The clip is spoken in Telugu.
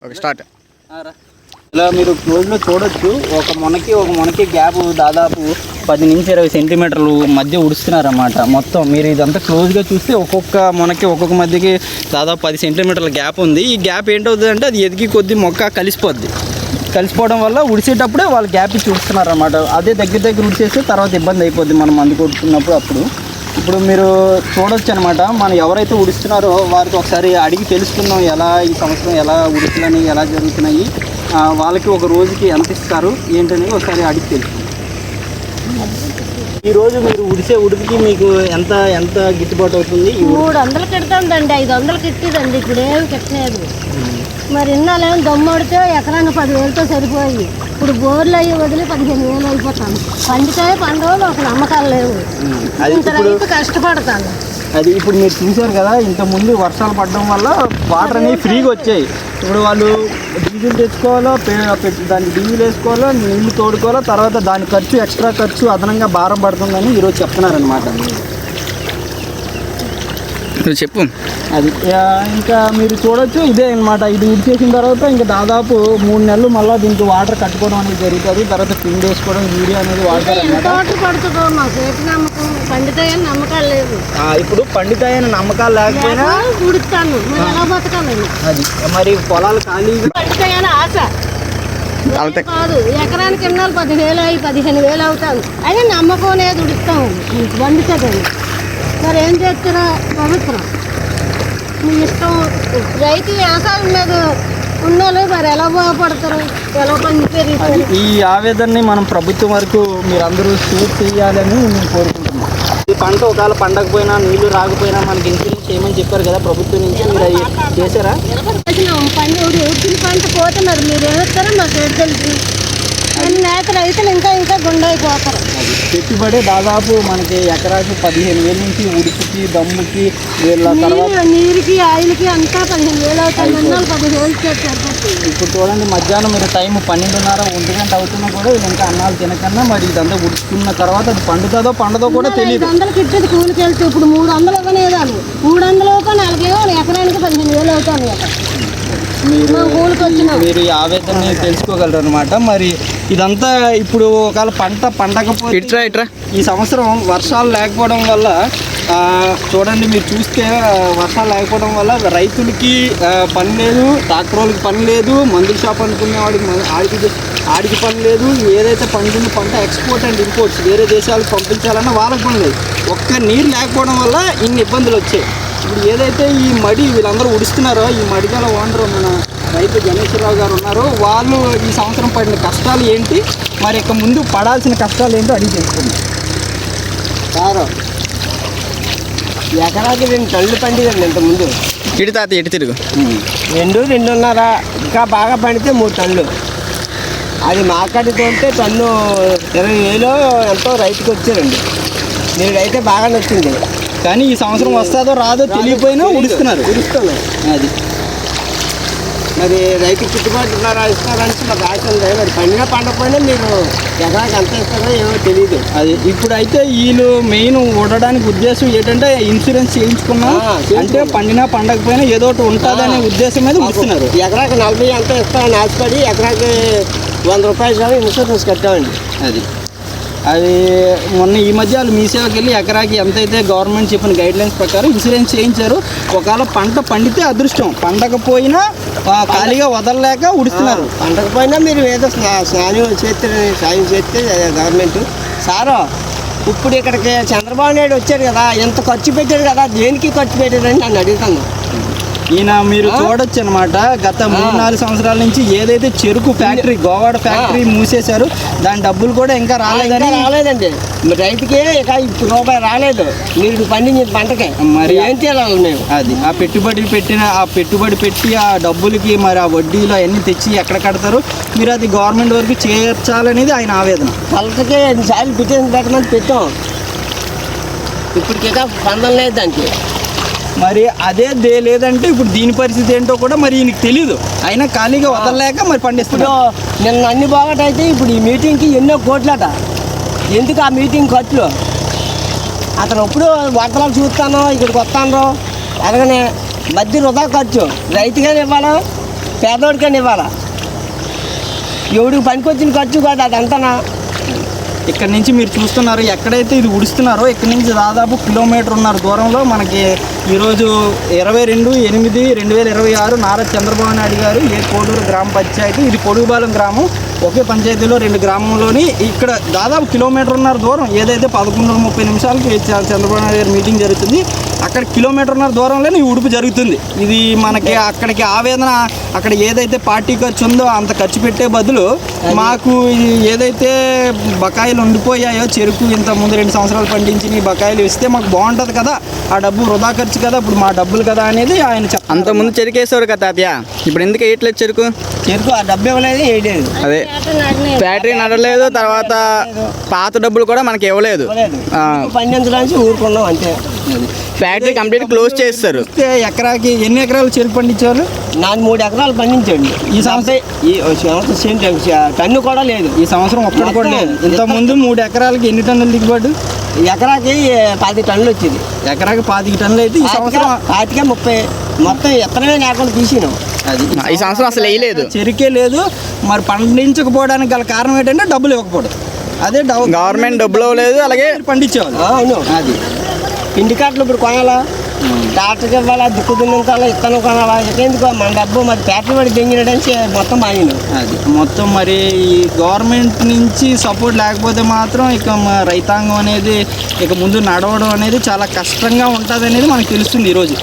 Okay start. ఇలా మీరు క్లోజ్లో చూడొచ్చు, ఒక మొనకి గ్యాప్ దాదాపు 10 నుంచి 20 సెంటీమీటర్లు మధ్య ఉడుస్తున్నారన్నమాట. మొత్తం మీరు ఇదంతా క్లోజ్గా చూస్తే ఒక్కొక్క మధ్యకి దాదాపు 10 సెంటీమీటర్ల గ్యాప్ ఉంది. ఈ గ్యాప్ ఏంటవుతుంది అంటే అది ఎదిగి కొద్ది మొక్క కలిసిపోవడం వల్ల ఉడిసేటప్పుడే వాళ్ళు గ్యాప్ ఇచ్చి ఉడుస్తున్నారన్నమాట. అదే దగ్గర ఉడిచేస్తే తర్వాత ఇబ్బంది అయిపోద్ది మనం మందు కొట్టుకున్నప్పుడు. ఇప్పుడు మీరు చూడొచ్చు అనమాట. మనం ఎవరైతే ఉడుస్తున్నారో వారికి ఒకసారి అడిగి తెలుసుకుందాం, ఎలా ఈ సంవత్సరం ఎలా ఉడుకులని ఎలా జరుగుతున్నాయి, వాళ్ళకి ఒక రోజుకి ఎంత ఇస్తారు ఏంటనేది ఒకసారి అడిగి తెలుసుకుందాం. ఈరోజు మీరు ఉడికి మీకు ఎంత గిట్టుబాటు అవుతుంది? 300 కిడుతుందండి, 500 కిట్టిదండి. ఇప్పుడు ఏమి కిట్టలేదు. మరి ఇన్నాళ్ళేమో దమ్ముడితే ఎకరానికి 10,000తో సరిపోయి, ఇప్పుడు బోర్లు అయ్యి వదిలి 15,000 అయిపోతాను. పండుగలు ఒక నమ్మకాలు లేవు. ఇంత రైతు కష్టపడతాను. అది ఇప్పుడు మీరు చూశారు కదా, ఇంతకుముందు వర్షాలు పడడం వల్ల వాటర్ అనేవి ఫ్రీగా వచ్చాయి. ఇప్పుడు వాళ్ళు డీజిల్ తెచ్చుకోవాలో, దానికి డీజిల్ వేసుకోవాలో, నీళ్లు తోడుకోవాలో, తర్వాత దాని ఎక్స్ట్రా ఖర్చు అదనంగా భారం పడుతుందని ఈరోజు చెప్తున్నారనమాట. చెప్పు. అది ఇంకా మీరు చూడొచ్చు, ఇదే అనమాట. ఇది ఉడిచేసిన తర్వాత ఇంకా దాదాపు 3 నెలలు మళ్ళీ దీనికి వాటర్ కట్టుకోవడం అనేది జరుగుతుంది. తర్వాత పిండి వేసుకోవడం, యూరియా అనేది వాడతారనమాట. నమ్మకాలు లేవు. ఇప్పుడు పండితాయని నమ్మకాలు లేకపోయినా ఉడుతాను, ఎలా బతకాలి? అది మరి పొలాలు ఖాళీగా పండితాయని ఆశ కాదు. ఎకరానికి ఇన్నాళ్ళు 10,000 15,000 అవుతాను. అదే నమ్మకం అనేది ఉడుతాము వండుతుంది. మరి ఏం చేస్తారా ప్రభుత్వం? మీ ఇష్టం. రైతు వ్యవసాయం మీద ఉన్నోళ్ళు మరి ఎలా బాగుపడతారు, ఎలా పనిచేస్తారు? ఈ ఆవేదనని మనం ప్రభుత్వం వరకు మీరందరూ షేర్ చేయాలని మేము కోరుకుంటున్నాం. ఈ పంట ఒకవేళ పండకపోయినా, నీళ్లు రాకపోయినా మనకి ఇన్సూరెన్స్ చేయమని చెప్పారు కదా ప్రభుత్వం నుంచి, మీరు అవి చేశారా? పంట పోతే మరి మీరు ఏమిస్తారో మాకు ఏడు తెలుసు. నేత రైతులు ఇంకా గుండె అయిపోతారు. పెట్టుబడి దాదాపు మనకి ఎకరాకి 15,000 నుంచి ఉడికి దమ్ముకి వీళ్ళ తర్వాత నీరుకి ఆయిల్కి అంతా 15,000 అవుతాయి. 10,000 చేస్తారు. ఇప్పుడు చూడండి, మధ్యాహ్నం మీరు టైం 12:30 1 గంట అవుతున్నా కూడా వీళ్ళు ఇంకా అన్నాలు తినకన్నా మరి ఇదంతా ఉడుకున్న తర్వాత అది పండుదో కూడా తెలియదు. 500 ఇచ్చేది కూలికి వెళ్తే ఇప్పుడు 300 ఇవ్వనేదాలు. 300 4 ఎకరానికి 15,000 అవుతాను. మీరు ఈ ఆవేదన తెలుసుకోగలరు అనమాట. మరి ఇదంతా ఇప్పుడు ఒకవేళ పండకపోతే ఇట్రా ఈ సంవత్సరం వర్షాలు లేకపోవడం వల్ల చూడండి, మీరు చూస్తే వర్షాలు లేకపోవడం వల్ల రైతులకి పని లేదు, ట్రాక్టర్లకి పని లేదు, మందుల షాప్ అనుకునే ఆడికి పని లేదు. ఏదైతే పండిన పంట ఎక్స్పోర్ట్ అండ్ ఇంపోర్ట్స్ వేరే దేశాలకు పంపించాలన్నా వాళ్ళకి పని లేదు. ఒక్క నీరు లేకపోవడం వల్ల ఇన్ని ఇబ్బందులు వచ్చాయి. ఇప్పుడు ఏదైతే ఈ మడి వీళ్ళందరూ ఉడుస్తున్నారో, ఈ మడిగల ఓనర్ మన రైతు గణేశ్వరరావు గారు ఉన్నారో, వాళ్ళు ఈ సంవత్సరం పడిన కష్టాలు ఏంటి, మరి ఇక ముందు పడాల్సిన కష్టాలు ఏంటో అడిగి తెలుసుకుందాం. సారు ఎకరాకి 2 టన్నులు పండిదండి. ఇంతకుముందు ఇటు తిరుగు 2.5 ఇంకా బాగా పండితే 3 టన్నులు. అది మార్కెట్ తోలితే టన్ను 20,000 ఎంతో రైతుకి వచ్చారండి. మీరు అయితే బాగా నచ్చింది. కానీ ఈ సంవత్సరం వస్తుందో రాదో తెలియపోయినా ఉడుస్తున్నారు. అది మరి రైతు గిట్టుబాటు ఇస్తున్నారంటే మాకు ఆశ ఉంది. మరి పండినా పండకపోయినా మీరు ఎకరాకి ఎంత ఇస్తారో ఏమో తెలియదు. అది ఇప్పుడు అయితే వీళ్ళు మెయిన్ ఉండడానికి ఉద్దేశం ఏంటంటే ఇన్సూరెన్స్ చేయించుకున్నాం అంటే పండినా పండకపోయినా ఏదో ఒకటి ఉంటుందనే ఉద్దేశం మీద ఉడుస్తున్నారు. ఎకరాకి 40 ఎంత ఇస్తామని ఆశపడి ఎకరాకి 100 రూపాయలు ఇన్సూరెన్స్ కట్టామండి. అది మొన్న ఈ మధ్య వాళ్ళు మీ సేవకి వెళ్ళి ఎకరాకి ఎంతైతే గవర్నమెంట్ చెప్పిన గైడ్లైన్స్ ప్రకారం ఇన్సూరెన్స్ చేయించారు. ఒకవేళ పంట పండితే అదృష్టం, పండకపోయినా ఖాళీగా వదలలేక ఉడుస్తున్నారు. పండకపోయినా మీరు ఏదో సాయం చేస్తే గవర్నమెంట్. సారు ఇప్పుడు ఇక్కడికి చంద్రబాబు నాయుడు వచ్చాడు కదా, ఎంత ఖర్చు పెట్టాడు కదా, దేనికి ఖర్చు పెట్టాడని నన్ను అడుగుతాను. ఈయన మీరు చూడొచ్చు అనమాట. గత 3-4 సంవత్సరాల నుంచి ఏదైతే చెరుకు ఫ్యాక్టరీ, గోవాడ ఫ్యాక్టరీ మూసేశారు, దాని డబ్బులు కూడా ఇంకా రాలేదండి. రైతుకి ఇక ఇప్పుడు రూపాయి రాలేదు. మీరు పండించిన పంటకే మరి ఏం చేయాలి మేము? అది ఆ పెట్టుబడి పెట్టి ఆ డబ్బులకి మరి ఆ వడ్డీలు అవన్నీ తెచ్చి ఎక్కడ కడతారు? మీరు అది గవర్నమెంట్ వరకు చేర్చాలనేది ఆయన ఆవేదన. కలతకే 2 సార్లు పెట్టమని పెట్టాం. ఇప్పటికిక స్పందన లేదు దానికి. మరి అదే లేదంటే ఇప్పుడు దీని పరిస్థితి ఏంటో కూడా మరి ఈయనకి తెలీదు. అయినా ఖాళీగా వదలలేక మరి పండిస్తున్నాడు. నిన్న అన్ని బాగటైతే ఇప్పుడు ఈ మీటింగ్కి ఎన్నో కోట్లట. ఎందుకు ఆ మీటింగ్ ఖర్చులు? అతను ఎప్పుడు వార్తలు చూస్తానో ఇక్కడికి వస్తాను అలాగనే మధ్య వృధా ఖర్చు రైతుగానే ఇవ్వాలా, పేదోడికని ఇవ్వాలా. ఎవడికి పనికొచ్చిన ఖర్చు కాదు అదంతా. ఇక్కడ నుంచి మీరు చూస్తున్నారు ఎక్కడైతే ఇది ఉడుస్తున్నారో ఇక్కడ నుంచి దాదాపు కిలోమీటర్న్నర దూరంలో మనకి ఈరోజు 22/8/2026 నారా చంద్రబాబు నాయుడు గారు కోడూరు గ్రామ పంచాయతీ, ఇది పొడుగుబాలెం గ్రామం, ఒకే పంచాయతీలో 2 గ్రామంలోని ఇక్కడ దాదాపు కిలోమీటర్న్నర దూరం ఏదైతే 11:30 చంద్రబాబు నాయుడు గారి మీటింగ్ జరుగుతుంది అక్కడ కిలోమీటర్న్నర దూరంలోనే ఈ ఉడుపు జరుగుతుంది. ఇది మనకి అక్కడికి ఆవేదన, అక్కడ ఏదైతే పార్టీ ఖర్చు ఉందో అంత ఖర్చు పెట్టే బదులు మాకు ఏదైతే బకాయిలు ఉండిపోయాయో చెరుకు ఇంత ముందు 2 సంవత్సరాలు పండించి ఈ బకాయిలు ఇస్తే మాకు బాగుంటుంది కదా, ఆ డబ్బు వృధా ఖర్చు కదా, ఇప్పుడు మా డబ్బులు కదా అనేది ఆయన అంత ముందు చెరుకు వేసేవారు కదా తాతయ్య, ఇప్పుడు ఎందుకు వేయట్లేదు చెరుకు? చెరుకు ఆ డబ్బు ఇవ్వలేదు, వేయలేదు. అదే ఫ్యాక్టరీ నడలేదు, తర్వాత పాత డబ్బులు కూడా మనకి ఇవ్వలేదు. పండించడానికి ఊరుకున్నాం అంతే. ఫ్యాక్టరీ కంప్లీట్ క్లోజ్ చేస్తారు. ఎకరాకి ఎన్ని ఎకరాలు చెరుకు పండించేవాళ్ళు? నాకు 3 ఎకరాలు పండించండి. ఈ సంవత్సరం టన్ను కూడా లేదు. ఈ సంవత్సరం ఒక్కటి కూడా లేదు. ఇంతకుముందు 3 ఎకరాలకి ఎన్ని టన్నులు దిగుబడి? ఎకరాకి 10 టన్నులు వచ్చింది. ఎకరాకి 25 టన్నులు అయితే ఈ సంవత్సరం 30 మొత్తం ఎత్తనమే లేకుండా తీసినాం. అది ఈ సంవత్సరం అసలు వేయలేదు, చెరుకే లేదు. మరి పండించకపోవడానికి గల కారణం ఏంటంటే డబ్బులు ఇవ్వకపోవడం. అదే గవర్నమెంట్ డబ్బులు లేదు, అలాగే పండించేవాళ్ళు. అవును, అది పిండి కార్ట్లు ఇప్పుడు కొనాలా, ట్రాక్టర్కి ఇవ్వాలా, దుక్కు దున్నించాలా, ఇత్తనం కొనాలా, ఎందుకు మన డబ్బు మరి ఫ్యాక్టరీ వాడికి దెంగినడానికి మొత్తం మాగినాం. అది మొత్తం మరి ఈ గవర్నమెంట్ నుంచి సపోర్ట్ లేకపోతే మాత్రం ఇక రైతాంగం అనేది ఇక ముందు నడవడం అనేది చాలా కష్టంగా ఉంటుంది అనేది మనకు తెలుస్తుంది ఈరోజు.